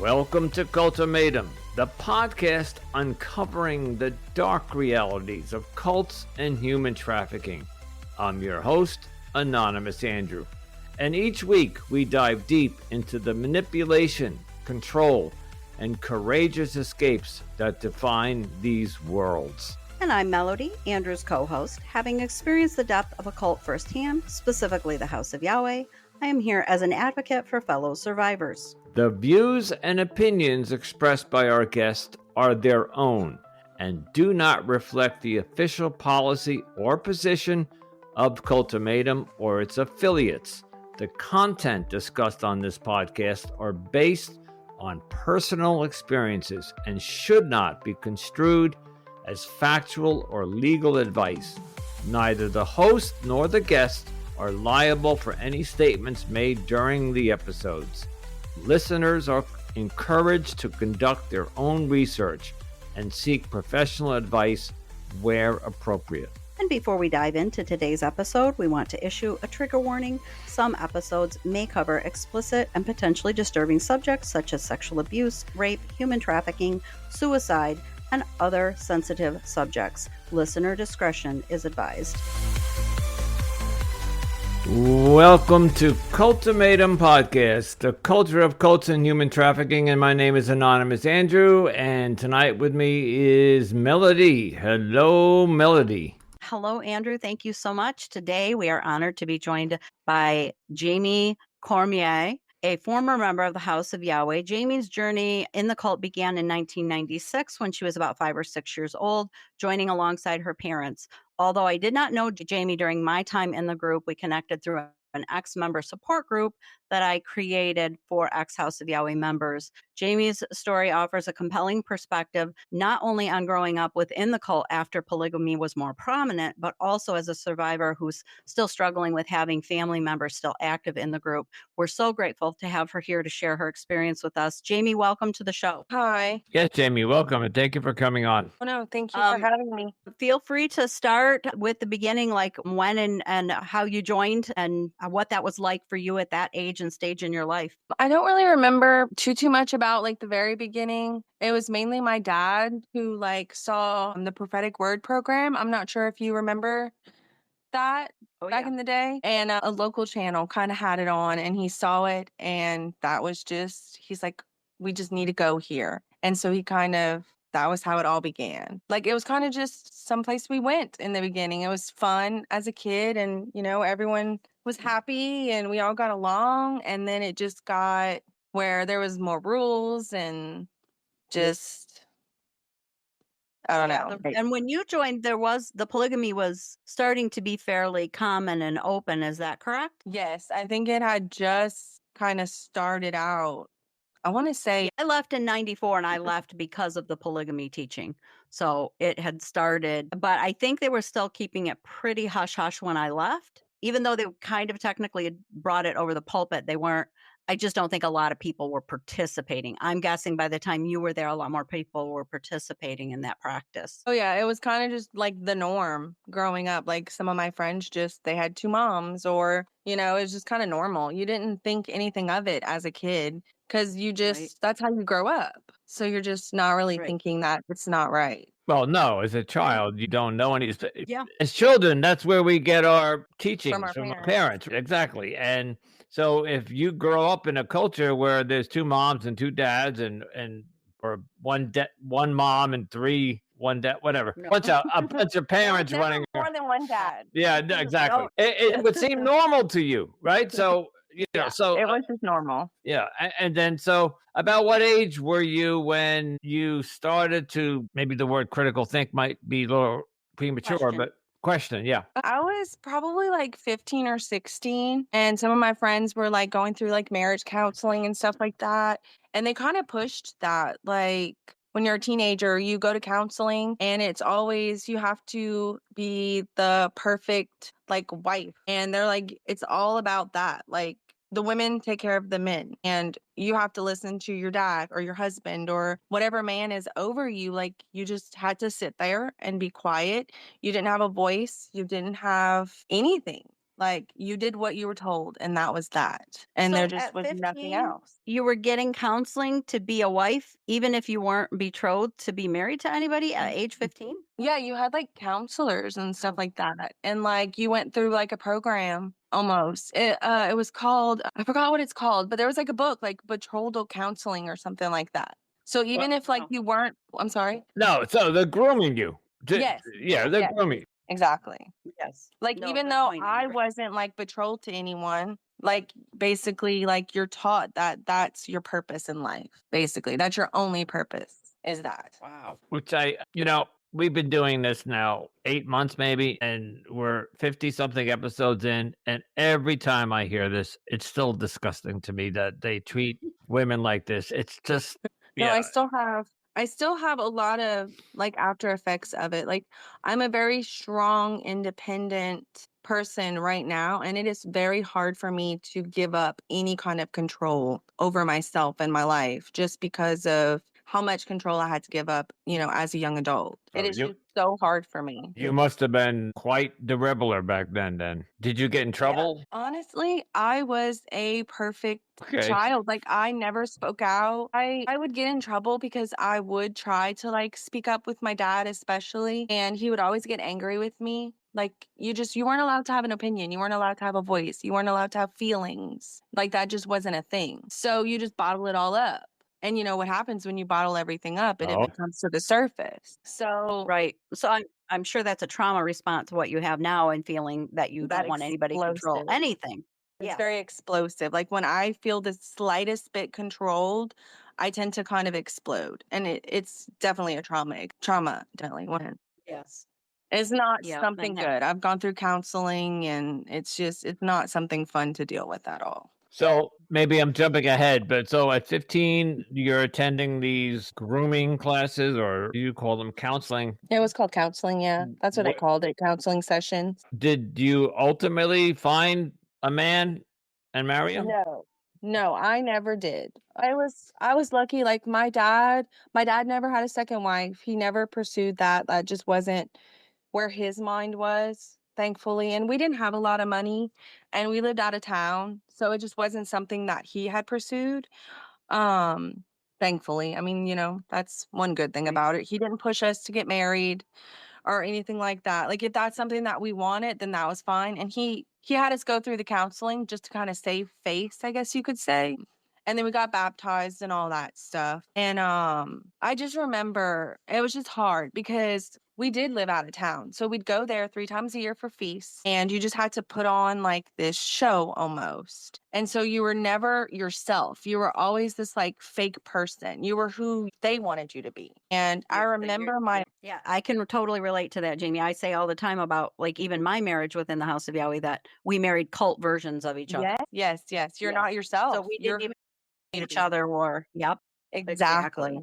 Welcome to Cultimatum, the podcast uncovering the dark realities of cults and human trafficking. I'm your host, Anonymous Andrew, and each week we dive deep into the manipulation, control, and courageous escapes that define these worlds. And I'm Melody, Andrew's co-host. Having experienced the depth of a cult firsthand, specifically the House of Yahweh, I am here as an advocate for fellow survivors. The views and opinions expressed by our guests are their own and do not reflect the official policy or position of Cultimatum or its affiliates. The content discussed on this podcast are based on personal experiences and should not be construed as factual or legal advice. Neither the host nor the guest are liable for any statements made during the episodes. Listeners are encouraged to conduct their own research and seek professional advice where appropriate. And before we dive into today's episode, we want to issue a trigger warning. Some episodes may cover explicit and potentially disturbing subjects such as sexual abuse, rape, human trafficking, suicide, and other sensitive subjects. Listener discretion is advised. Welcome to Cultimatum Podcast, the culture of cults and human trafficking, and my name is Anonymous Andrew, and tonight with me is Melody. Hello, Melody. Hello, Andrew. Thank you so much. Today, we are honored to be joined by Jamie Cormier, a former member of the House of Yahweh. Jamie's journey in the cult began in 1996 when she was about 5 or 6 years old, joining alongside her parents. Although I did not know Jamie during my time in the group, we connected through an ex-member support group that I created for ex-House of Yahweh members. Jamie's story offers a compelling perspective, not only on growing up within the cult after polygamy was more prominent, but also as a survivor who's still struggling with having family members still active in the group. We're so grateful to have her here to share her experience with us. Jamie, welcome to the show. Hi. Yes, Jamie, welcome, and thank you for coming on. Oh, no, thank you for having me. Feel free to start with the beginning, like when and how you joined and what that was like for you at that age and stage in your life. I don't really remember too much about like the very beginning. It was mainly my dad who like saw the prophetic word program. I'm not sure if you remember that back in the day. And a local channel kind of had it on and he saw it. And that was just, he's like, we just need to go here. And so that was how it all began. Like, it was kind of just someplace we went in the beginning. It was fun as a kid and, everyone was happy and we all got along. And then it just got where there was more rules and just, I don't know. And when you joined, the polygamy was starting to be fairly common and open. Is that correct? Yes, I think it had just kind of started out. I want to say I left in 94 and I left because of the polygamy teaching. So it had started, but I think they were still keeping it pretty hush hush when I left, even though they kind of technically had brought it over the pulpit. They weren't, I just don't think a lot of people were participating. I'm guessing by the time you were there, a lot more people were participating in that practice. Oh yeah, it was kind of just like the norm growing up. Like some of my friends they had 2 moms or, it was just kind of normal. You didn't think anything of it as a kid because that's how you grow up. So you're just not really thinking that it's not right. Well, no, as a child, you don't know any. Yeah. As children, that's where we get our teachings From our our parents. Exactly. And so if you grow up in a culture where there's 2 moms and 2 dads or one mom and 1 dad, whatever, No. a bunch of parents running more than one dad. Yeah, exactly. It would seem normal to you, right? So, so it was just normal. Yeah. And then, so about what age were you when you started to, maybe the word critical think might be a little premature, but question. Yeah. I was probably like 15 or 16 and some of my friends were like going through like marriage counseling and stuff like that. And they kind of pushed that, like, when you're a teenager, you go to counseling and it's always, you have to be the perfect like wife. And they're like, it's all about that. Like, the women take care of the men and you have to listen to your dad or your husband or whatever man is over you. Like, you just had to sit there and be quiet. You didn't have a voice. You didn't have anything. Like, you did what you were told, and that was that. And So there just at was nothing 15, else. you were getting counseling to be a wife, even if you weren't betrothed to be married to anybody at age 15? Yeah, you had, like, counselors and stuff like that, and, like, you went through, like, a program almost. It was called, I forgot what it's called, but there was, like, a book, like, betrothal counseling or something like that. So even if, like, Wow. you weren't, I'm sorry? No, so they're grooming you. Yes. Yeah, they're Yes, grooming. exactly. Yes. Like, No, even good though point, I Amber. wasn't, like, betrothed to anyone, like, basically, like, you're taught that that's your purpose in life, basically. That's your only purpose, is that. Wow. Which we've been doing this now 8 months maybe, and we're 50 something episodes in, and every time I hear this, it's still disgusting to me that they treat women like this. It's just No, yeah. I still have a lot of, like, after effects of it. Like, I'm a very strong, independent person right now, and it is very hard for me to give up any kind of control over myself and my life just because of how much control I had to give up, as a young adult. It Oh, is just so hard for me. you must have been quite the rebeler back then. Did you get in trouble? Honestly, I was a perfect Okay. child. Like, I never spoke out. I would get in trouble because I would try to, like, speak up with my dad especially, and he would always get angry with me. Like, you weren't allowed to have an opinion. You weren't allowed to have a voice. You weren't allowed to have feelings. Like, that just wasn't a thing. So you just bottle it all up. And you know what happens when you bottle everything up? It Oh. comes to the surface. So Right. So I'm sure that's a trauma response to what you have now and feeling that you that don't want anybody to control explosive. anything. It's Yeah. very explosive. Like, when I feel the slightest bit controlled, I tend to kind of explode. And it's definitely a trauma, definitely. Yes. It's not Yeah. something good. I've gone through counseling, and it's not something fun to deal with at all. So maybe I'm jumping ahead, but so at 15, you're attending these grooming classes, or you call them counseling. It was called counseling, yeah. That's what I What called it, counseling sessions. did you ultimately find a man and marry him? No. No, I never did. I was lucky, like, my dad never had a second wife. He never pursued that. That just wasn't where his mind was, thankfully, and we didn't have a lot of money, and we lived out of town, so it just wasn't something that he had pursued, um, thankfully. I mean, that's one good thing about it. He didn't push us to get married or anything like that. Like, if that's something that we wanted, then that was fine, and he had us go through the counseling just to kinda save face, I guess you could say, and then we got baptized and all that stuff, and, I just remember it was just hard because we did live out of town, so we'd go there 3 times a year for feasts, and you just had to put on, like, this show almost, and so you were never yourself. You were always this, like, fake person. You were who they wanted you to be, and I remember Yeah, I can totally relate to that, Jamie. I say all the time about, like, even my marriage within the House of Yahweh that we married cult versions of each other. Yes. You're Yes. not yourself. So we You're didn't even meet each other or yep, exactly.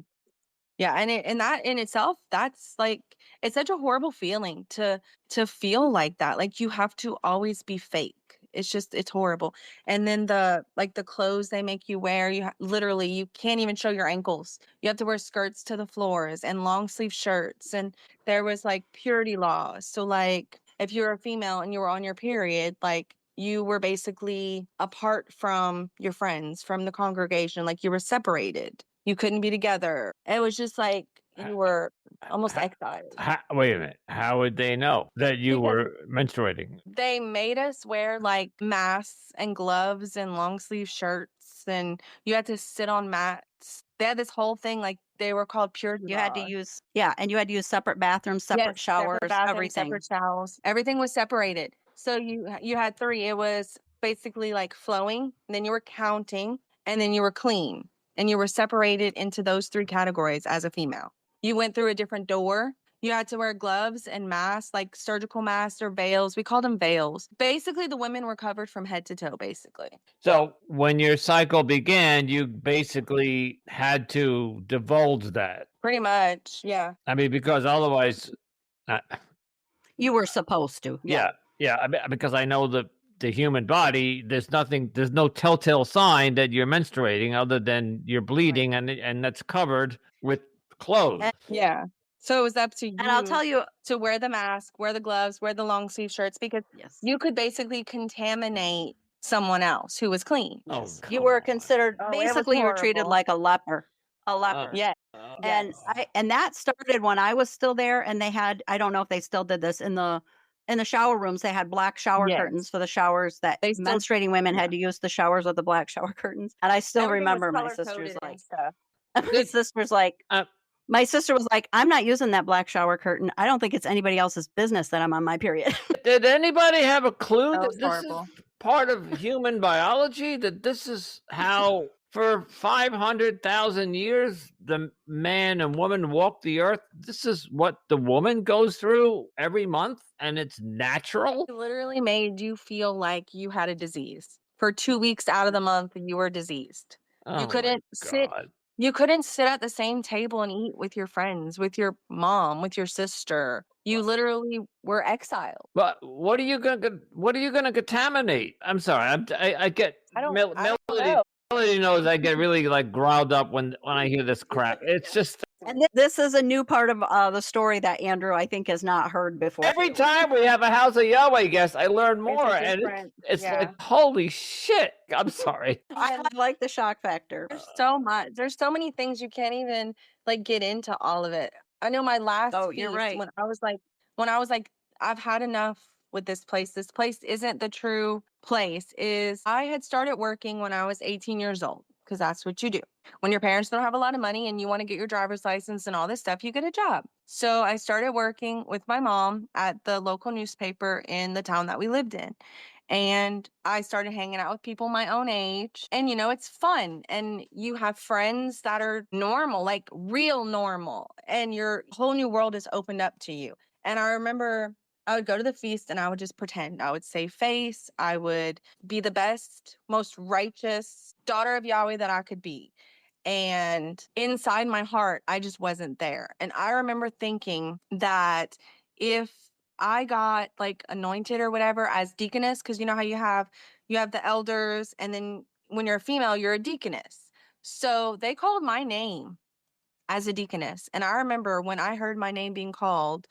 Yeah, and that in itself, that's, like, it's such a horrible feeling to feel like that. Like, you have to always be fake. It's horrible. And then the clothes they make you wear, literally, you can't even show your ankles. You have to wear skirts to the floors and long sleeve shirts, and there was, like, purity laws. So, like, if you're a female and you were on your period, like, you were basically apart from your friends, from the congregation, like, you were separated. You couldn't be together. It was just like you were almost exiled. Wait a minute. How would they know that you Because were menstruating? they made us wear, like, masks and gloves and long sleeve shirts, and you had to sit on mats. They had this whole thing, like, they were called purity you had to laws. and you had to use separate bathrooms, separate Yes, showers, separate bathrooms, everything. separate towels. Everything was separated. So you had 3. It was basically, like, flowing, and then you were counting, and then you were clean, and you were separated into those 3 categories as a female. You went through a different door. You had to wear gloves and masks, like surgical masks or veils. We called them veils. Basically, the women were covered from head to toe, basically. So when your cycle began, you basically had to divulge that. Pretty much, yeah. I mean, because otherwise, uh, You were supposed to. yeah. Because I know the human body, there's no telltale sign that you're menstruating other than you're bleeding, and that's covered with clothes. Yeah. So it was up to And I'll tell you you, to wear the mask, wear the gloves, wear the long sleeve shirts, because yes, you could basically contaminate someone else who was clean. Oh, yes, you come were on. considered, Oh, it was basically you were treated horrible. like a leper, Uh, Yeah. And Yes. that started when I was still there, and they had, I don't know if they still did this, in the shower rooms, they had black shower curtains Yes. for the showers, that They still menstruating women yeah. had to use the showers with the black shower curtains. And I still Everything was remember my color sister's coded like and stuff. my sister's like uh, my sister was like, "I'm not using that black shower curtain. I don't think it's anybody else's business that I'm on my period." did anybody have a clue That that was this is horrible. part of human biology? That this is how, for 500,000 years, the man and woman walk the earth? This is what the woman goes through every month, and it's natural? It literally made you feel like you had a disease. For 2 weeks out of the month, you were diseased. You Oh my couldn't sit God. you couldn't sit at the same table and eat with your friends, with your mom, with your sister. You literally were exiled. But what are you gonna contaminate? I'm sorry. I get I don't Melody. know. Melody knows I get really like growled up when I hear this crap. It's just And this is a new part of the story that Andrew, I think, has not heard before. every time we have a House of Yahweh guest, I learn more, and different it's yeah. like holy shit. I'm sorry. I like the shock factor. There's so much. There's so many things you can't even, like, get into all of it. I know my last Oh, you're feast right. when I was like, "I've had enough with this place. This place isn't the true place," is I had started working when I was 18 years old, because that's what you do. When your parents don't have a lot of money and you wanna get your driver's license and all this stuff, you get a job. So I started working with my mom at the local newspaper in the town that we lived in. And I started hanging out with people my own age. And, it's fun. And you have friends that are normal, like real normal. And your whole new world is opened up to you. And I remember I would go to the feast and I would just pretend. I would save face. I would be the best, most righteous daughter of Yahweh that I could be. And inside my heart, I just wasn't there. And I remember thinking that if I got like anointed or whatever as deaconess, because you know how you have the elders, and then when you're a female, you're a deaconess. So they called my name as a deaconess. And I remember when I heard my name being called,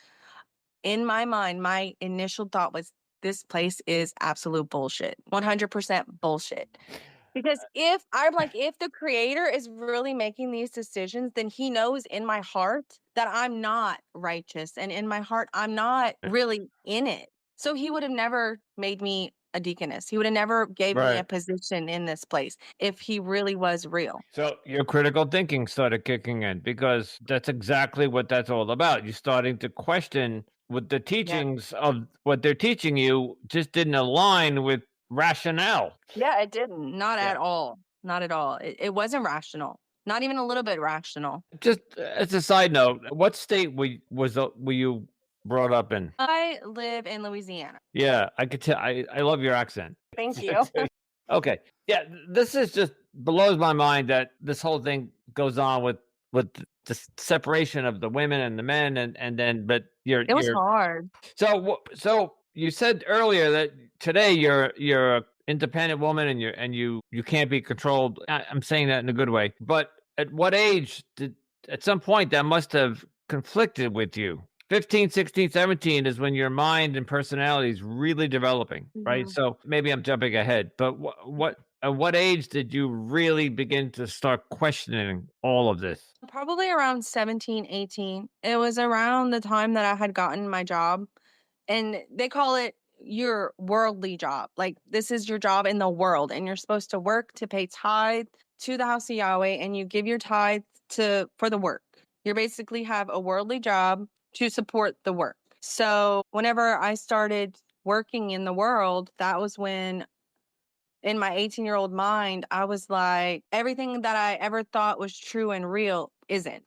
in my mind, my initial thought was, this place is absolute bullshit. 100% bullshit. Because if the creator is really making these decisions, then he knows in my heart that I'm not righteous. And in my heart, I'm not really in it. So he would have never made me a deaconess. He would have never gave me a Right. position in this place if he really was real. So your critical thinking started kicking in, because that's exactly what that's all about. You're starting to question what the Yeah. teachings of what they're teaching you just didn't align with rationale. Yeah, it didn't. Not Yeah. at all. Not at all. It wasn't rational. Not even a little bit rational. Just as a side note, what state were you brought up in? I live in Louisiana. Yeah, I could tell. I love your accent. Thank you. Okay. Yeah, this is just blows my mind that this whole thing goes on with the separation of the women and the men, and then but It was hard. so you said earlier that today you're a independent woman, and you can't be controlled. I'm saying that in a good way. But at what age at some point that must have conflicted with you? 15, 16, 17 is when your mind and personality is really developing, right? Mhm. So maybe I'm jumping ahead, but what at what age did you really begin to start questioning all of this? Probably around 17, 18. It was around the time that I had gotten my job, and they call it your worldly job. Like, this is your job in the world, and you're supposed to work to pay tithe to the house of Yahweh, and you give your tithe for the work. You basically have a worldly job to support the work. So whenever I started working in the world, that was when in my 18-year-old mind, I was like, everything that I ever thought was true and real isn't.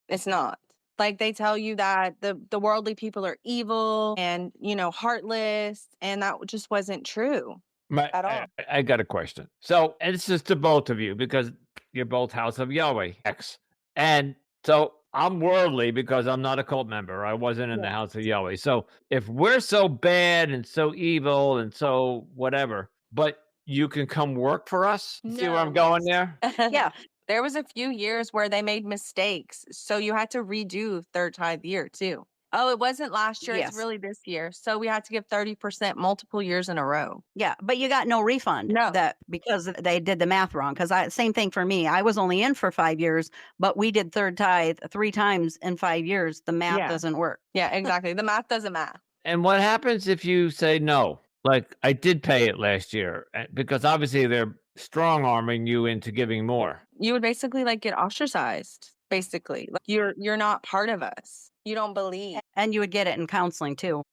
It's not. Like, they tell you that the worldly people are evil and, heartless, and that just wasn't true at all. I got a question. So, and this is to both of you because you're both House of Yahweh X, and so I'm worldly because I'm not a cult member. I wasn't in the Yeah. House of Yahweh. So, if we're so bad and so evil and so whatever, but you can come work for us. See where I'm going there? Yeah. There was a few years where they made mistakes, so you had to redo third tithe year too. Oh, it wasn't last year, it's Yes. really this year. So we had to give 30% multiple years in a row. Yeah, but you got no refund No. that because they did the math wrong. Because same thing for me. I was only in for 5 years, but we did third tithe 3 times in 5 years. The math Yeah. doesn't work. Yeah, exactly. The math doesn't math. And what happens if you say no? Like, I did pay it last year, because obviously they're strong arming you into giving more. You would basically like get ostracized, basically. Like you're not part of us. You don't believe. And you would get it in counseling too.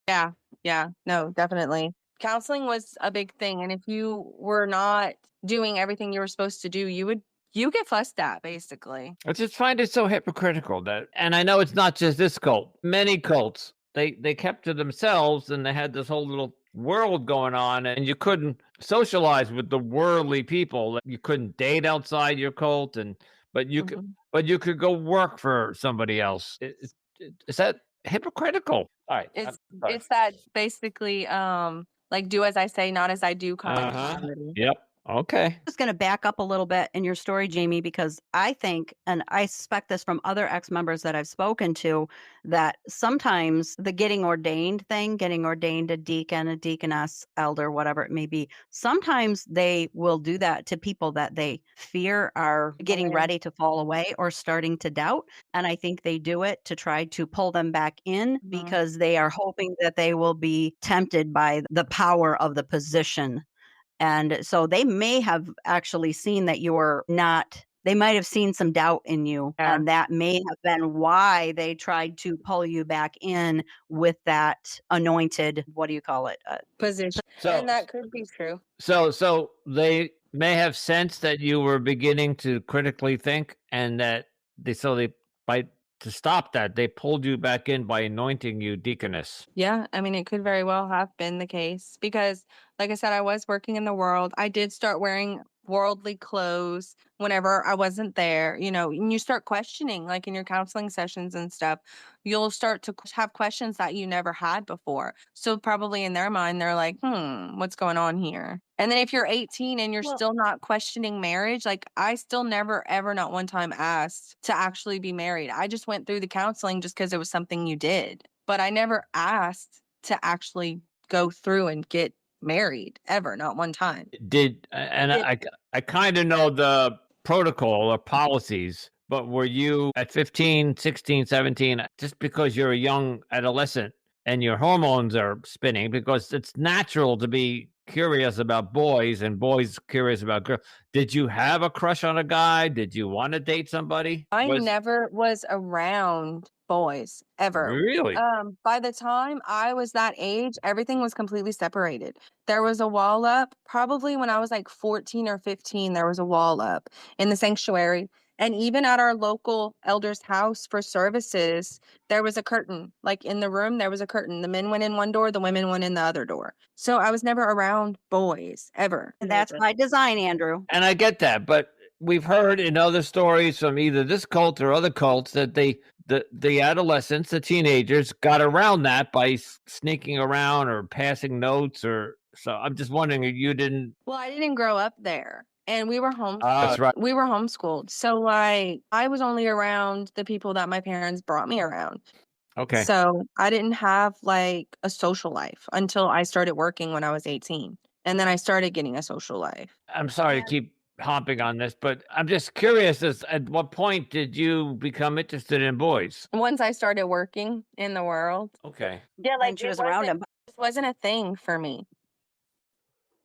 Yeah. Yeah. No, definitely. Counseling was a big thing. And if you were not doing everything you were supposed to do, you get fussed at, basically. I just find it so hypocritical that, and I know it's not just this cult, many cults, they kept to themselves and they had this whole little world going on, and you couldn't socialize with the worldly people. You couldn't date outside your cult, but you could Mhm. but you could go work for somebody else. Is that hypocritical? All right. It's that basically like do as I say, not as I do kind of Uh-huh. mentality. Yep. Okay. I'm just going to back up a little bit in your story, Jamie, because I think, and I suspect this from other ex-members that I've spoken to, that sometimes the getting ordained thing, getting ordained a deacon, a deaconess, elder, whatever it may be, sometimes they will do that to people that they fear are getting Away. ready to fall away or starting to doubt. And I think they do it to try to pull them back in Mhm. because they are hoping that they will be tempted by the power of the position. And so they may have actually seen that you're not, they might have seen some doubt in you. Yeah. And that may have been why they tried to pull you back in with that anointed, what do you call it? Position. So And that could be true. So they may have sensed that you were beginning to critically think, and that they by to stop that, they pulled you back in by anointing you deaconess. Yeah, I mean, it could very well have been the case because, like I said, I was working in the world. I did start wearing worldly clothes whenever I wasn't there, and you start questioning, like in your counseling sessions and stuff, you'll start to have questions that you never had before. So, probably in their mind, they're like, what's going on here? And then if you're 18 and you're Well, still not questioning marriage, like I still never, ever, not one time asked to actually be married. I just went through the counseling just because it was something you did. But I never asked to actually go through and get married ever, not one time. I kind of know the protocol or policies, but were you at 15, 16, 17, just because you're a young adolescent and your hormones are spinning, because it's natural to be curious about boys and boys curious about girls. Did you have a crush on a guy? Did you want to date somebody? I never was around boys ever. Really? By the time I was that age, everything was completely separated. There was a wall up, probably when I was like 14 or 15, there was a wall up in the sanctuary. And even at our local elder's house for services, there was a curtain. Like in the room, there was a curtain. The men went in one door, the women went in the other door. So I was never around boys ever. and that's by design, Andrew. And I get that, but we've heard in other stories from either this cult or other cults that the adolescents, the teenagers, got around that by sneaking around or passing notes, or so. I'm just wondering if you didn't. Well, I didn't grow up there. And we were homeschooled. That's right. We were homeschooled. So like I was only around the people that my parents brought me around. Okay. So I didn't have like a social life until I started working when I was 18. And then I started getting a social life. I'm sorry to keep hopping on this, but I'm just curious, as at what point did you become interested in boys? Once I started working in the world. Okay. Yeah, Like she was around him. It wasn't a thing for me.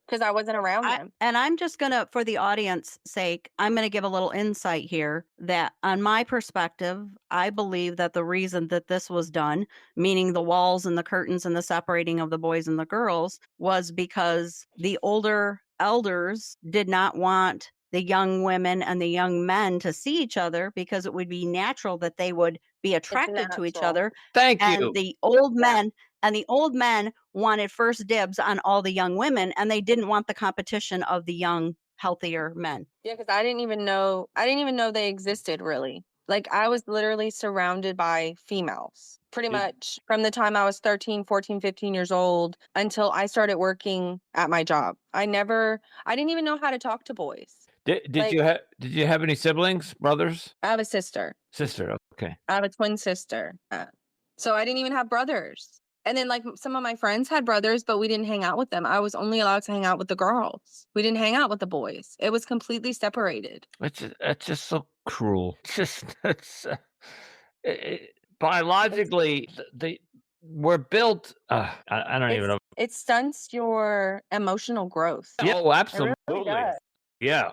Because I wasn't around them. And I'm just going to, for the audience sake, I'm going to give a little insight here that on my perspective, I believe that the reason that this was done, meaning the walls and the curtains and the separating of the boys and the girls, was because the older elders did not want the young women and the young men to see each other because it would be natural that they would be attracted to each natural. other. Thank And you. the old men and the old men wanted first dibs on all the young women, and they didn't want the competition of the young, healthier men. Yeah, because I didn't even know they existed really. Like I was literally surrounded by females pretty much from the time I was 13, 14, 15 years old until I started working at my job. I didn't even know how to talk to boys. Did you have any siblings, brothers? I have a sister. Sister, okay. I have a twin sister. So I didn't even have brothers. And then like some of my friends had brothers, but we didn't hang out with them. I was only allowed to hang out with the girls. We didn't hang out with the boys. It was completely separated. That's just so cruel. Biologically, we're built. I don't even know. It stunts your emotional growth. Yeah, oh, absolutely. It really does. Yeah.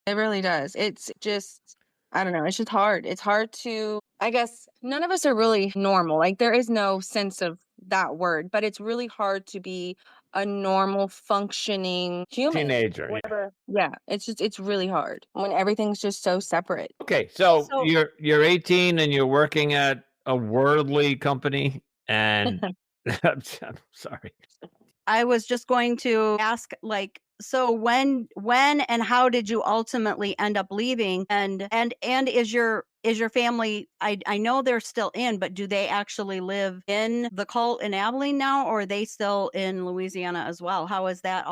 It really does. It's just, I don't know. It's just hard. It's hard to, I guess, none of us are really normal. Like there is no sense of that word, but it's really hard to be a normal functioning human. Teenager. Yeah. It's really hard when everything's just so separate. Okay. So you're 18 and you're working at a worldly company and I'm sorry. I was just going to ask, like, so when and how did you ultimately end up leaving? And is your family, I know they're still in, but do they actually live in the cult in Abilene now, or are they still in Louisiana as well? How did that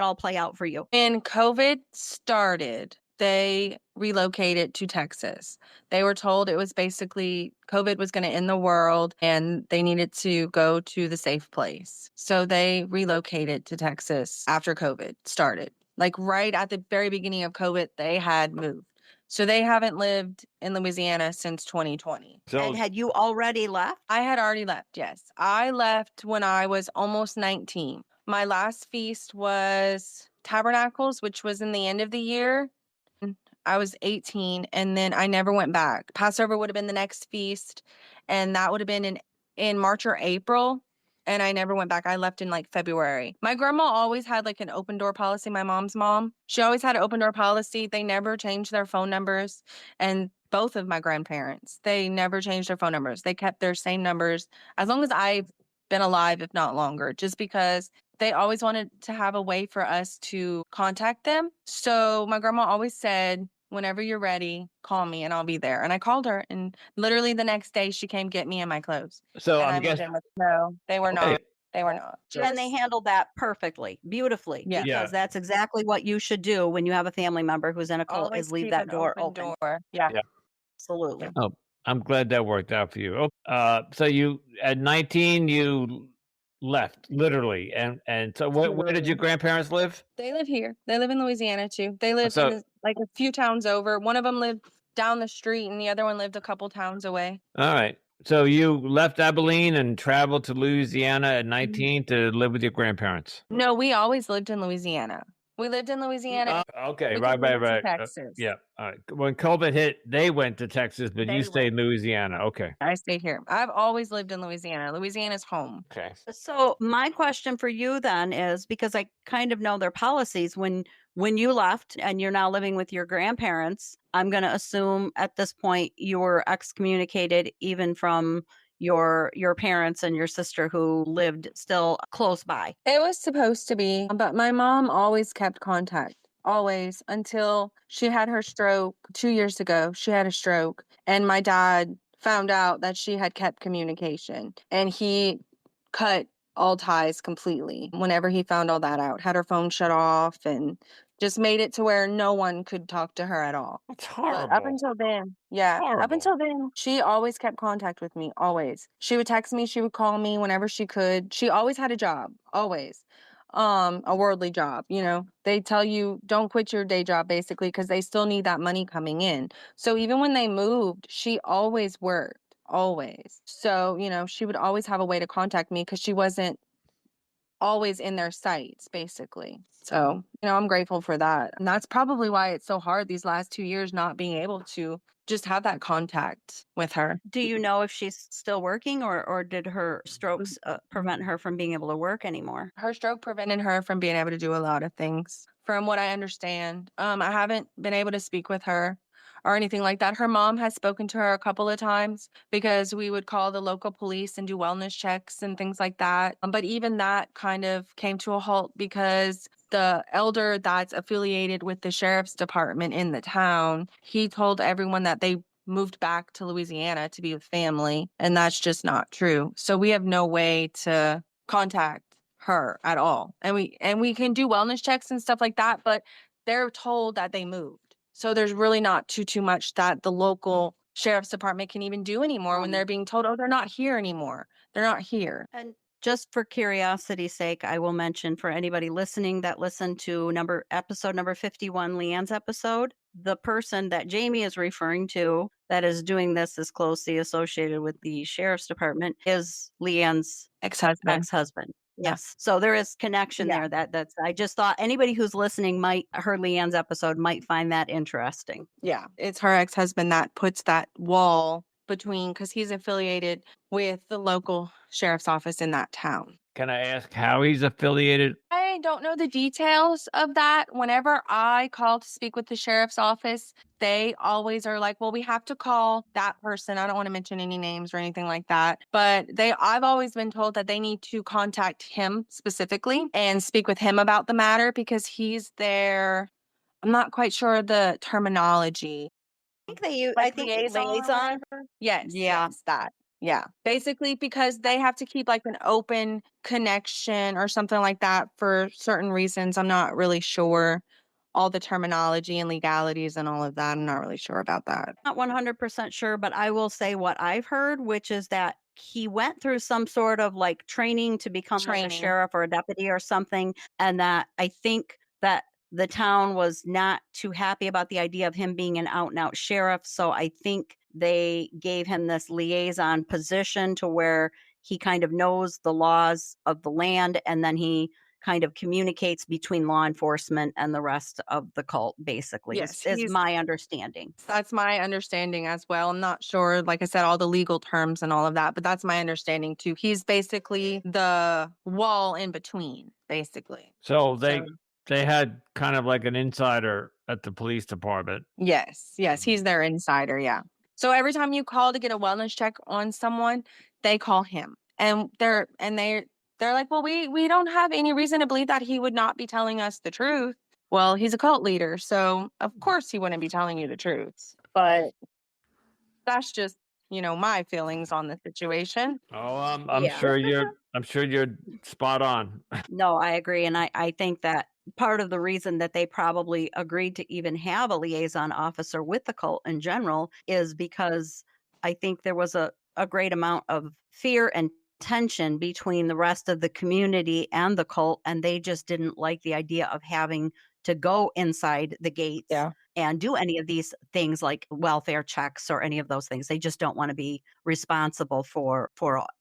all play out for you? When COVID started, they relocated to Texas. They were told it was basically COVID was going to end the world and they needed to go to the safe place. So they relocated to Texas after COVID started. Like right at the very beginning of COVID, they had moved. So they haven't lived in Louisiana since 2020. And had you already left? I had already left, yes. I left when I was almost 19. My last feast was Tabernacles, which was in the end of the year. I was 18 and then I never went back. Passover would have been the next feast and that would have been in March or April. And I never went back. I left in like February. My grandma always had like an open door policy. My mom's mom, she always had an open door policy. They never changed their phone numbers. And both of my grandparents, they never changed their phone numbers. They kept their same numbers as long as I've been alive, if not longer, just because they always wanted to have a way for us to contact them. So my grandma always said, whenever you're ready, call me and I'll be there. And I called her and literally the next day she came get me and my clothes. So and I'm guessing no, they were not. They were not. And they handled that perfectly, beautifully, because that's exactly what you should do when you have a family member who's in a cult, is leave that door open. Yeah. Absolutely. Oh, I'm glad that worked out for you. So you at 19 you left literally, and so where did your grandparents live? They live here. They live in Louisiana too. They live in like a few towns over. One of them lived down the street, and the other one lived a couple towns away. All right. So you left Abilene and traveled to Louisiana at 19 to live with your grandparents? No, we always lived in Louisiana. We lived in Louisiana. Okay, right. Texas. Yeah. All right. When COVID hit, they went to Texas, but you stayed in Louisiana. Okay. I stayed here. I've always lived in Louisiana. Louisiana's home. Okay. So my question for you then is, because I kind of know their policies, when you left and you're now living with your grandparents, I'm going to assume at this point you were excommunicated even from your parents and your sister who lived still close by. It was supposed to be, but my mom always kept contact. Always, until she had her stroke 2 years ago. She had a stroke and my dad found out that she had kept communication and he cut all ties completely whenever he found all that out, had her phone shut off and just made it to where no one could talk to her at all. It's horrible. But up until then, up until then, she always kept contact with me, always. She would text me, she would call me whenever she could. She always had a job, always. A worldly job, you know. They tell you don't quit your day job basically because they still need that money coming in. So even when they moved, she always worked, always. So, you know, she would always have a way to contact me because she wasn't always in their sights, basically. So, you know, I'm grateful for that. And that's probably why it's so hard these last 2 years not being able to just have that contact with her. Do you know if she's still working or did her strokes prevent her from being able to work anymore? Her stroke prevented her from being able to do a lot of things, from what I understand. I haven't been able to speak with her or anything like that. Her mom has spoken to her a couple of times because we would call the local police and do wellness checks and things like that. But even that kind of came to a halt because the elder that's affiliated with the sheriff's department in the town, he told everyone that they moved back to Louisiana to be with family, and that's just not true. So we have no way to contact her at all. And we can do wellness checks and stuff like that, but they're told that they moved. So there's really not too much that the local sheriff's department can even do anymore when they're being told, oh, they're not here anymore. They're not here. And just for curiosity's sake, I will mention for anybody listening that listened to episode number 51, Leanne's episode, the person that Jamie is referring to that is doing this is closely associated with the sheriff's department is Leanne's ex-husband. Yes. So there is connection there. That's I just thought anybody who's listening might heard Leanne's episode might find that interesting. Yeah. It's her ex-husband that puts that wall between, because he's affiliated with the local sheriff's office in that town. Can I ask how he's affiliated? I don't know the details of that. Whenever I call to speak with the sheriff's office, they always are like, well, we have to call that person. I don't want to mention any names or anything like that. But I've always been told that they need to contact him specifically and speak with him about the matter because he's their, I'm not quite sure the terminology. I think they use Like liaison. Yes. Yeah. Yes, that. Yeah. Basically, because they have to keep like an open connection or something like that for certain reasons. I'm not really sure all the terminology and legalities and all of that. I'm not really sure about that. Not 100% sure, but I will say what I've heard, which is that he went through some sort of like training to become like a sheriff or a deputy or something. And that I think that the town was not too happy about the idea of him being an out and out sheriff. So I think they gave him this liaison position to where he kind of knows the laws of the land and then he kind of communicates between law enforcement and the rest of the cult, basically. Yes, is my understanding. That's my understanding as well. I'm not sure, like I said, all the legal terms and all of that, but that's my understanding too. He's basically the wall in between, basically. So they had kind of like an insider at the police department. Yes, he's their insider, yeah. So every time you call to get a wellness check on someone, they call him. And they're like, well, we don't have any reason to believe that he would not be telling us the truth. Well, he's a cult leader, so of course he wouldn't be telling you the truth. But that's just, my feelings on the situation. Oh, I'm sure you're spot on. No, I agree. And I think that part of the reason that they probably agreed to even have a liaison officer with the cult in general is because I think there was a great amount of fear and tension between the rest of the community and the cult. And they just didn't like the idea of having to go inside the gates and do any of these things like welfare checks or any of those things. They just don't want to be responsible for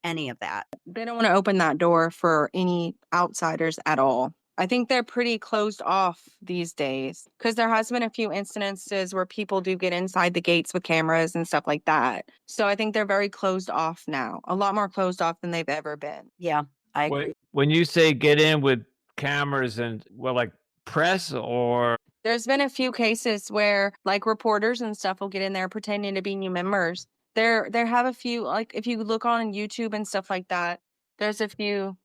any of that. They don't want to open that door for any outsiders at all. I think they're pretty closed off these days because there has been a few instances where people do get inside the gates with cameras and stuff like that. So I think they're very closed off now, a lot more closed off than they've ever been. Yeah, I agree. When you say get in with cameras and like press or... There's been a few cases where like reporters and stuff will get in there pretending to be new members. There have a few, like if you look on YouTube and stuff like that, there's a few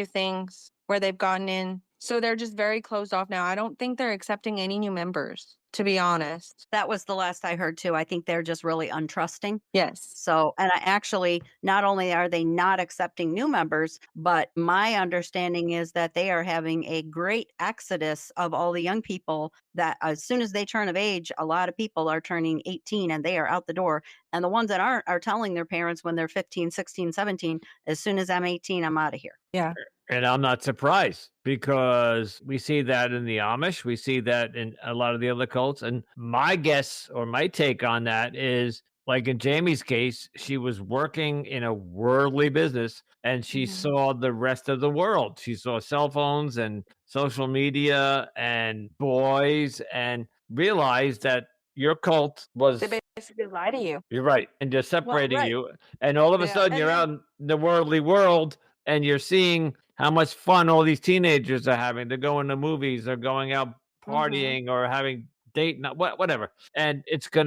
things where they've gotten in. So they're just very closed off now. I don't think they're accepting any new members, to be honest. That was the last I heard too. I think they're just really untrusting. Yes. So, and I actually, not only are they not accepting new members, but my understanding is that they are having a great exodus of all the young people that as soon as they turn of age, a lot of people are turning 18 and they are out the door. And the ones that aren't are telling their parents when they're 15, 16, 17, as soon as I'm 18, I'm out of here. Yeah. And I'm not surprised because we see that in the Amish. We see that in a lot of the other cults. And my guess or my take on that is like in Jamie's case, she was working in a worldly business and she saw the rest of the world. She saw cell phones and social media and boys and realized that your cult was... They basically lie to you. You're right. And they're separating you. And all of a sudden you're out in the worldly world and you're seeing how much fun all these teenagers are having. They're going to movies, they're going out partying or having date night, whatever. And it's going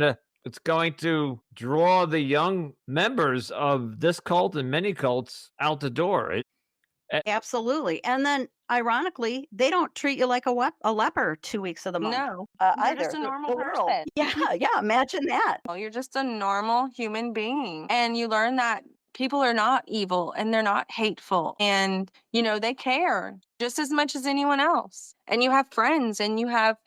to draw the young members of this cult and many cults out the door. Absolutely. And then ironically, they don't treat you like a leper 2 weeks of the month. No, either. You're just a normal person. Yeah, imagine that. You're just a normal human being. And you learn that people are not evil and they're not hateful, and, they care just as much as anyone else. And you have friends and you have,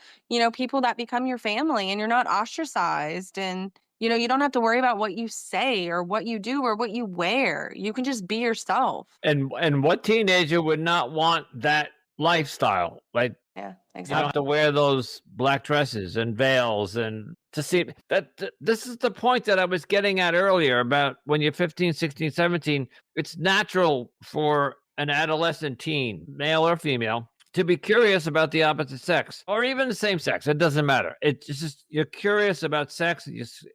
people that become your family, and you're not ostracized, and, you don't have to worry about what you say or what you do or what you wear. You can just be yourself. And what teenager would not want that lifestyle? Like, Yeah, you exactly. don't have to wear those black dresses and veils, and to see that this is the point that I was getting at earlier about when you're 15, 16, 17, it's natural for an adolescent teen, male or female, to be curious about the opposite sex or even the same sex. It doesn't matter. It's just you're curious about sex,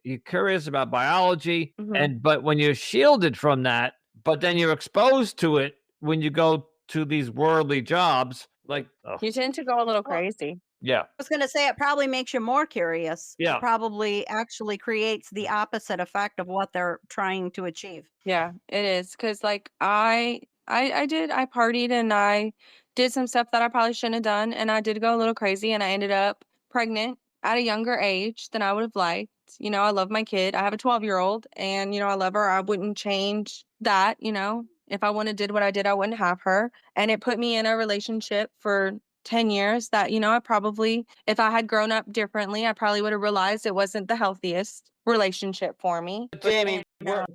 you're curious about biology, but when you're shielded from that, but then you're exposed to it when you go to these worldly jobs, like you tend to go a little crazy. Yeah. I was going to say it probably makes you more curious. Yeah. It probably actually creates the opposite effect of what they're trying to achieve. Yeah, it is. Because like I partied and I did some stuff that I probably shouldn't have done, and I did go a little crazy, and I ended up pregnant at a younger age than I would have liked. I love my kid. I have a 12-year-old, and I love her. I wouldn't change that. If I wouldn't have did what I did, I wouldn't have her. And it put me in a relationship for 10 years that, I probably, if I had grown up differently, I probably would have realized it wasn't the healthiest relationship for me. Jamie,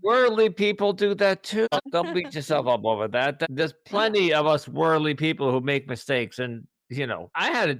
worldly people do that too. Don't beat yourself up over that. There's plenty of us worldly people who make mistakes. And, I had a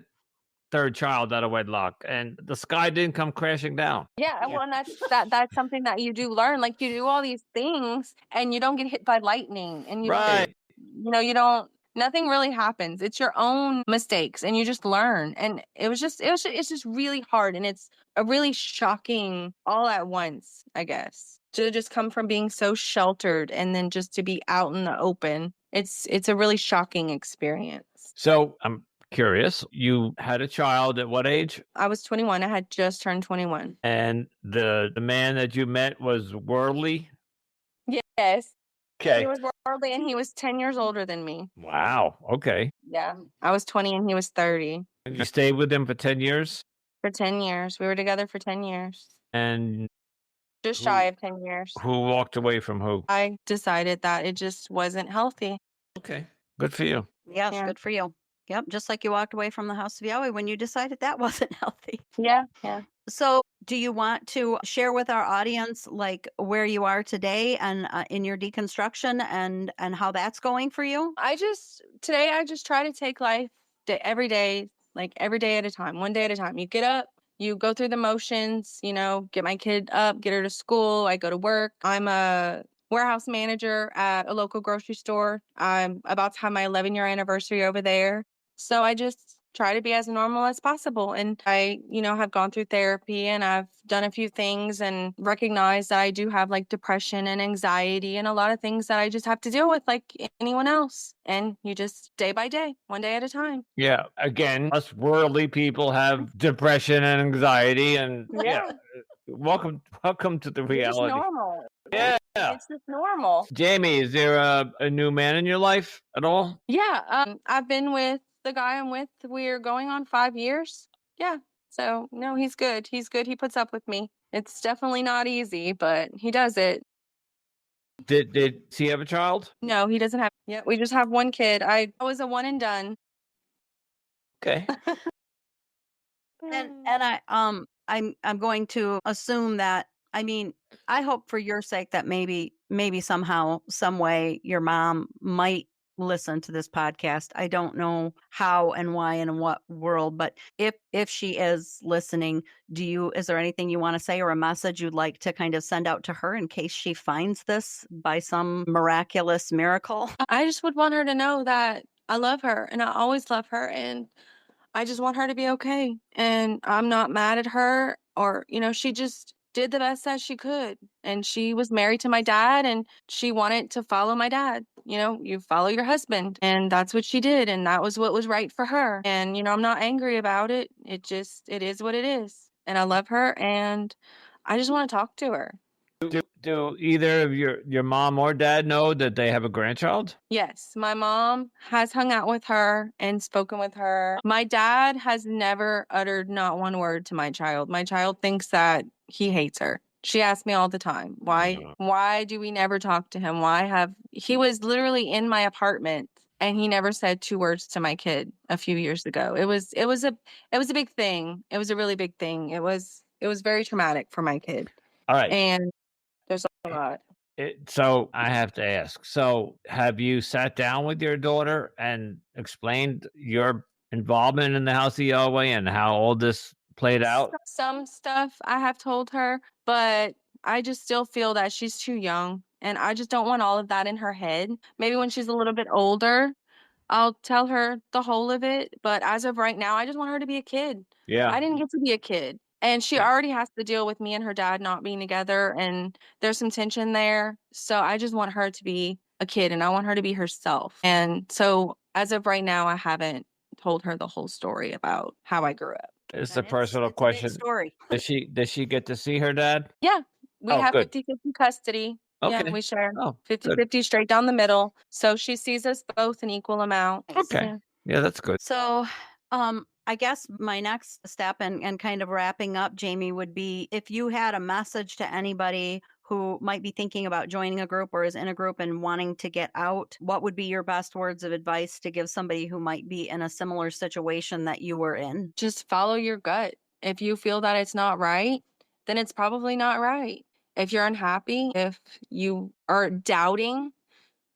third child out of wedlock, and the sky didn't come crashing down. Yeah, well, and that's something that you do learn. Like, you do all these things and you don't get hit by lightning, and you don't, nothing really happens. It's your own mistakes, and you just learn. And it's just really hard, and it's a really shocking all at once, I guess, to just come from being so sheltered and then just to be out in the open. It's a really shocking experience. So I'm curious, you had a child at what age? I was 21. I had just turned 21. And the man that you met was worldly? Yes. Okay. He was worldly, and he was 10 years older than me. Wow. Okay. Yeah. I was 20 and he was 30. And you stayed with him for 10 years? For 10 years. We were together for 10 years. And just shy of 10 years. Who walked away from who? I decided that it just wasn't healthy. Okay. Good for you. Yes, Yeah. good for you. Yep, just like you walked away from the House of Yahweh when you decided that wasn't healthy. Yeah. Yeah. So, do you want to share with our audience like where you are today and in your deconstruction and how that's going for you? Today I just try to take life every day, like every day at a time, one day at a time. You get up, you go through the motions, get my kid up, get her to school. I go to work. I'm a warehouse manager at a local grocery store. I'm about to have my 11-year anniversary over there. So I just try to be as normal as possible. And I, have gone through therapy, and I've done a few things and recognized that I do have like depression and anxiety and a lot of things that I just have to deal with like anyone else. And you just day by day, one day at a time. Yeah. Again, us worldly people have depression and anxiety, and welcome to the reality. It's normal. Yeah. It's just normal. Jamie, is there a new man in your life at all? Yeah. I've been with the guy I'm with. We're going on 5 years. Yeah. So no, he's good. He's good. He puts up with me. It's definitely not easy, but he does it. Did he have a child? No, he doesn't have. Yeah, we just have one kid. I was a one and done. Okay. And I'm going to assume that, I mean, I hope for your sake that maybe somehow, some way your mom might listen to this podcast. I don't know how and why and in what world, but if she is listening, is there anything you want to say or a message you'd like to kind of send out to her in case she finds this by some miraculous miracle? I just would want her to know that I love her, and I always love her, and I just want her to be okay. And I'm not mad at her, or, she just did the best that she could. And she was married to my dad, and she wanted to follow my dad. You follow your husband, and that's what she did. And that was what was right for her. And, I'm not angry about it. It is what it is. And I love her, and I just want to talk to her. Do either of your mom or dad know that they have a grandchild? Yes, my mom has hung out with her and spoken with her. My dad has never uttered not one word to my child. My child thinks that he hates her. She asked me all the time, why do we never talk to him? He was literally in my apartment and he never said 2 words to my kid a few years ago. It was a big thing. It was a really big thing. It was very traumatic for my kid. All right. And there's a lot. So I have to ask. So have you sat down with your daughter and explained your involvement in the House of Yahweh and how all this played out? Some stuff I have told her, but I just still feel that she's too young and I just don't want all of that in her head. Maybe when she's a little bit older, I'll tell her the whole of it, but as of right now, I just want her to be a kid. Yeah. I didn't get to be a kid, and she already has to deal with me and her dad not being together, and there's some tension there, so I just want her to be a kid, and I want her to be herself, and so as of right now, I haven't told her the whole story about how I grew up. It's a personal question. Story. Does she get to see her dad? Yeah, we have good. 50-50 custody. Okay. Yeah, we share Oh, 50-50 straight down the middle, so she sees us both in equal amounts. Okay. Yeah, that's good. So, I guess my next step and kind of wrapping up, Jamie, would be if you had a message to anybody who might be thinking about joining a group or is in a group and wanting to get out, what would be your best words of advice to give somebody who might be in a similar situation that you were in? Just follow your gut. If you feel that it's not right, then it's probably not right. If you're unhappy, if you are doubting,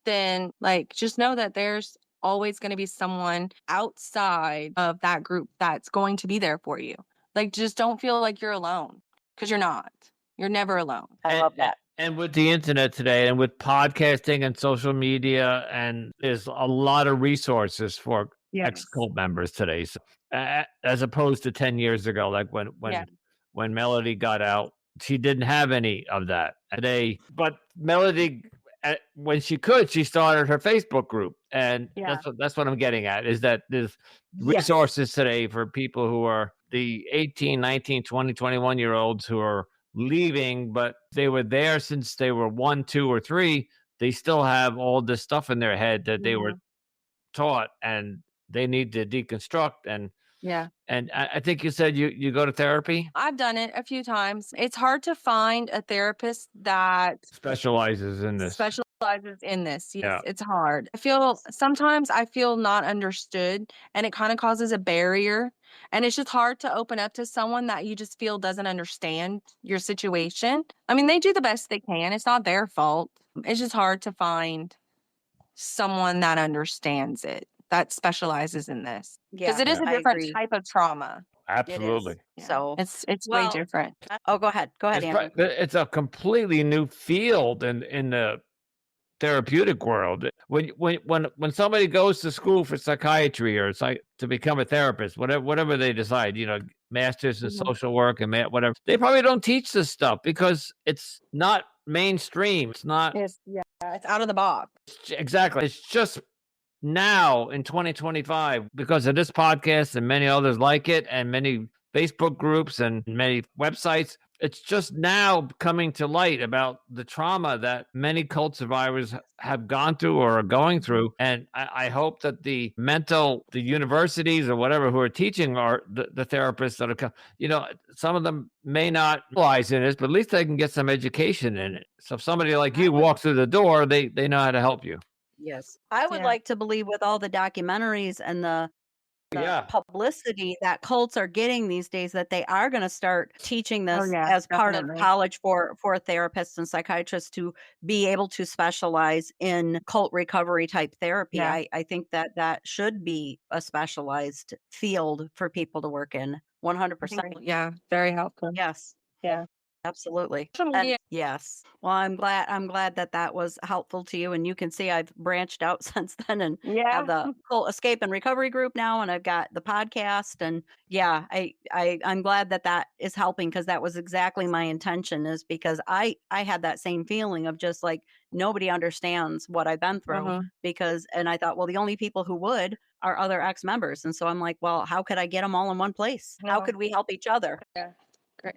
then just know that there's always going to be someone outside of that group that's going to be there for you. Just don't feel like you're alone, because you're not. You're never alone. I love that. And with the internet today and with podcasting and social media, and there's a lot of resources for ex-cult members today. So, as opposed to 10 years ago, like when Melody got out, she didn't have any of that today. But Melody, when she could, she started her Facebook group. And that's what I'm getting at, is that there's resources today for people who are the 18, 19, 20, 21-year-olds who are leaving, but they were there since they were 1, 2, or 3. They still have all this stuff in their head that they were taught, and they need to deconstruct. And I think you said you go to therapy. I've done it a few times. It's hard to find a therapist that specializes in this. Yes, it's hard. Sometimes I feel not understood, and it kind of causes a barrier. And it's just hard to open up to someone that you just feel doesn't understand your situation. I mean, they do the best they can. It's not their fault. It's just hard to find someone that understands it, that specializes in this. Because it is a different type of trauma. Absolutely. So it's way different. Oh, go ahead. Go ahead, Andrew. It's a completely new field in the therapeutic world. When somebody goes to school for psychiatry or to become a therapist, whatever they decide, masters in social work and whatever, they probably don't teach this stuff because it's not mainstream. It's not. It's out of the box. Exactly. It's just now in 2025 because of this podcast and many others like it, and many Facebook groups and many websites. It's just now coming to light about the trauma that many cult survivors have gone through or are going through. And I hope that the universities or whatever who are teaching are the therapists that are, some of them may not realize in this, but at least they can get some education in it. So if somebody like you walks through the door, they know how to help you. Yes. I would like to believe with all the documentaries and the publicity that cults are getting these days that they are going to start teaching this as part of college for therapists and psychiatrists to be able to specialize in cult recovery type therapy. I think that should be a specialized field for people to work in. 100%. Yeah, very helpful. Yes. Yeah. Absolutely. Yes. Well, I'm glad that was helpful to you. And you can see I've branched out since then and have the Cult Escape and Recovery group now, and I've got the podcast. And I'm glad that is helping, because that was exactly my intention, is because I had that same feeling of just like nobody understands what I've been through, and I thought, well, the only people who would are other ex-members. And so I'm like, well, how could I get them all in one place? How could we help each other? Yeah.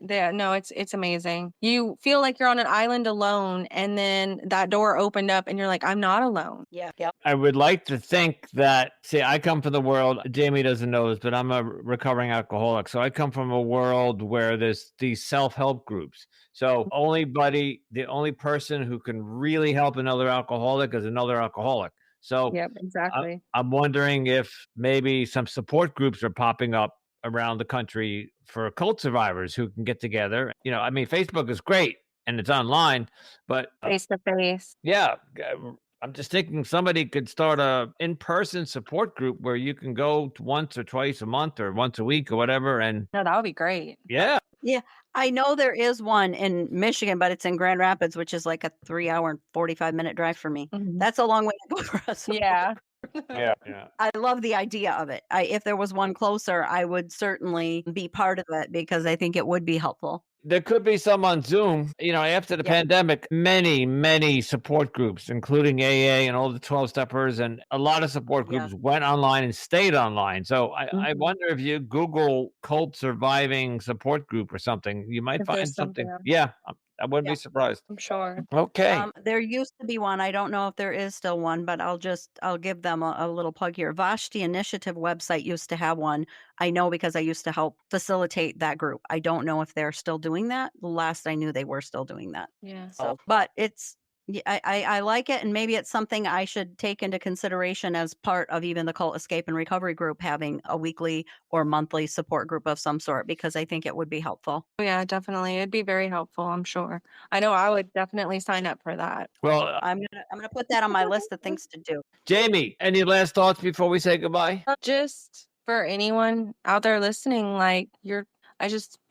Yeah, no, it's amazing. You feel like you're on an island alone, and then that door opened up, and you're like, I'm not alone. Yeah. Yep. I would like to think that, see, I come from the world, Jamie doesn't know this, but I'm a recovering alcoholic. So I come from a world where there's these self-help groups. So the only person who can really help another alcoholic is another alcoholic. So Yep, exactly. I'm wondering if maybe some support groups are popping up around the country for cult survivors who can get together. I mean, Facebook is great and it's online, but Face to face. yeah, I'm just thinking somebody could start a in-person support group where you can go once or twice a month or once a week or whatever. And No, that would be great. yeah, Yeah, I know there is one in Michigan, but it's in Grand Rapids, which is like a 3-hour and 45-minute drive for me. Mhm. That's a long way to go for us. Yeah. yeah. I love the idea of it. If there was one closer, I would certainly be part of it because I think it would be helpful. There could be some on Zoom. After the Yep. pandemic, many support groups, including AA and all the 12-steppers, and a lot of support Yeah. groups went online and stayed online. So I Mhm. wonder if you Google cult surviving support group or something, you might If there's find something. something else, Yeah, I wouldn't Yeah. be surprised. I'm sure. Okay. There used to be one. I don't know if there is still one, but I'll give them a little plug here. Vashti Initiative website used to have one. I know because I used to help facilitate that group. I don't know if they're still doing that. The last I knew, they were still doing that. Yeah. So, but I like it, and maybe it's something I should take into consideration as part of even the cult escape and recovery group, having a weekly or monthly support group of some sort, because I think it would be helpful. Oh, yeah, definitely. It'd be very helpful, I'm sure. I know I would definitely sign up for that. Well, I'm gonna put that on my list of things to do. Jamie, any last thoughts before we say goodbye? Just for anyone out there listening, like you're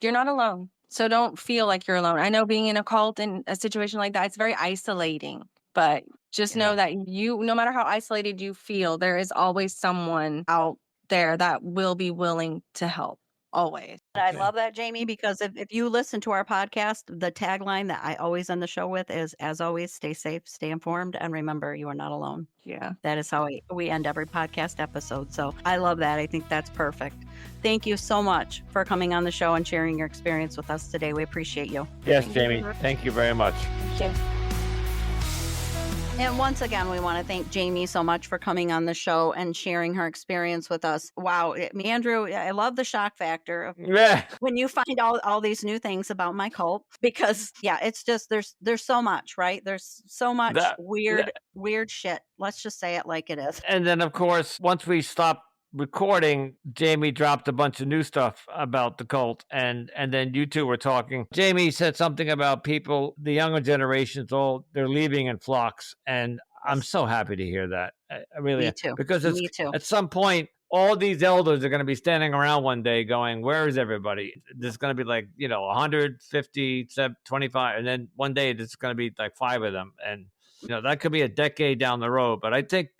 not alone. So don't feel like you're alone. I know being in a cult in a situation like that, it's very isolating, but just know that no matter how isolated you feel, there is always someone out there that will be willing to help. Always. I Okay. love that, Jamie, because if you listen to our podcast, the tagline that I always end the show with is, as always, stay safe, stay informed, and remember, you are not alone. Yeah. That is how we end every podcast episode. So I love that. I think that's perfect. Thank you so much for coming on the show and sharing your experience with us today. We appreciate you. Yes, Jamie. Thank you very much. Thank you. And once again, we want to thank Jamie so much for coming on the show and sharing her experience with us. Wow. Andrew, I love the shock factor of Yeah. when you find all these new things about my cult, because it's just, there's so much, right? There's so much weird shit. Let's just say it like it is. And then, of course, once we stopped recording, Jamie dropped a bunch of new stuff about the cult, and then you two were talking. Jamie said something about people, the younger generations, they're leaving in flocks, and I'm so happy to hear that. I really Me am. too. Because Me too. at some point, all these elders are going to be standing around one day going, where is everybody? There's going to be 150, 25, and then one day there's going to be 5 of them, and that could be a decade down the road. But I think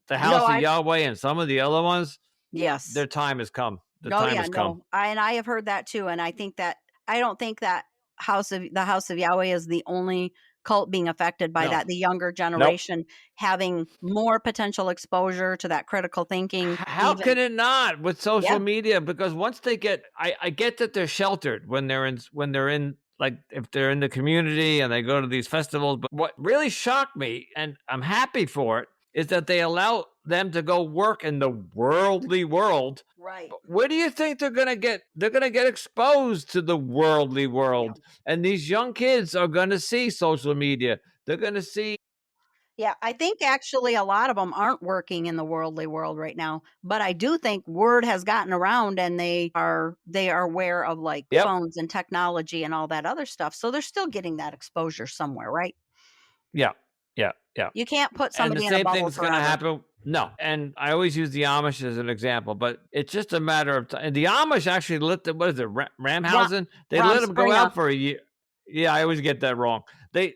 the House of Yahweh and some of the other ones, yes, their time has come. Time has come. I have heard that too, and I don't think that the House of Yahweh is the only cult being affected by that. The younger generation having more potential exposure to that critical thinking. How can it not with social media? Because once they get, I get that they're sheltered when they're in if they're in the community and they go to these festivals. But what really shocked me, and I'm happy for it, is that they allow them to go work in the worldly world. Right. Where do you think they're going to get? They're going to get exposed to the worldly world. Yeah. And these young kids are going to see social media. They're going to see. Yeah, I think actually a lot of them aren't working in the worldly world right now, but I do think word has gotten around and they are aware of phones and technology and all that other stuff. So they're still getting that exposure somewhere, right? Yeah. You can't put somebody in a bubble forever. And the same thing's going to happen. No. And I always use the Amish as an example, but it's just a matter of time. The Amish actually lit Ramhausen? They let them go out for a year. Yeah, I always get that wrong. They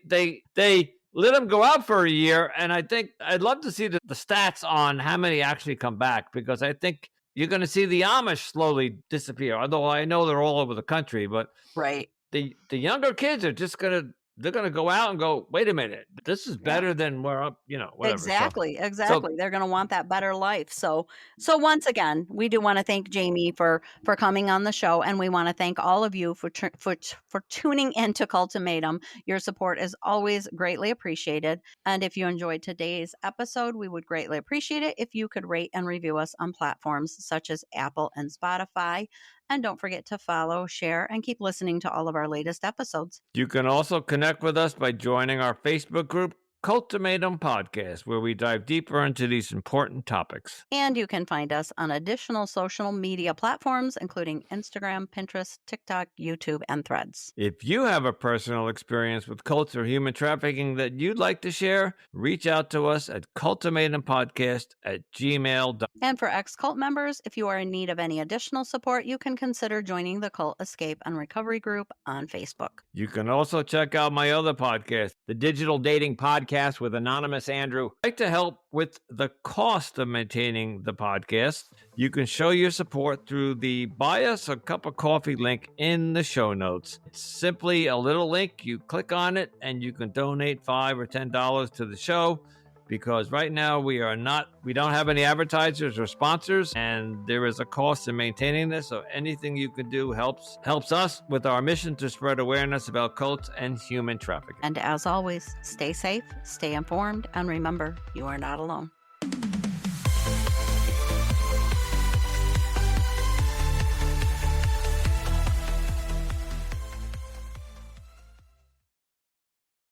let them go out for a year, and I think I'd love to see the stats on how many actually come back, because I think you're going to see the Amish slowly disappear, although I know they're all over the country, but right. The younger kids are just going to they're going to go out and go, wait a minute, this is better than where I'm, whatever. Exactly. They're going to want that better life. So once again, we do want to thank Jamie for coming on the show, and we want to thank all of you for tuning into Cultimatum. Your support is always greatly appreciated. And if you enjoyed today's episode, we would greatly appreciate it if you could rate and review us on platforms such as Apple and Spotify. And don't forget to follow, share, and keep listening to all of our latest episodes. You can also connect with us by joining our Facebook group, Cultimatum Podcast, where we dive deeper into these important topics. And you can find us on additional social media platforms, including Instagram, Pinterest, TikTok, YouTube, and Threads. If you have a personal experience with cults or human trafficking that you'd like to share, reach out to us at cultimatumpodcast@gmail.com. And for ex-cult members, if you are in need of any additional support, you can consider joining the Cult Escape and Recovery group on Facebook. You can also check out my other podcast, the Digital Dating Podcast with Anonymous Andrew. I'd like to help with the cost of maintaining the podcast. You can show your support through the Buy Us a Cup of Coffee link in the show notes. It's simply a little link. You click on it and you can donate $5 or $10 to the show. Because right now we don't have any advertisers or sponsors, and there is a cost in maintaining this. So anything you can do helps us with our mission to spread awareness about cults and human trafficking. And as always, stay safe, stay informed, and remember, you are not alone.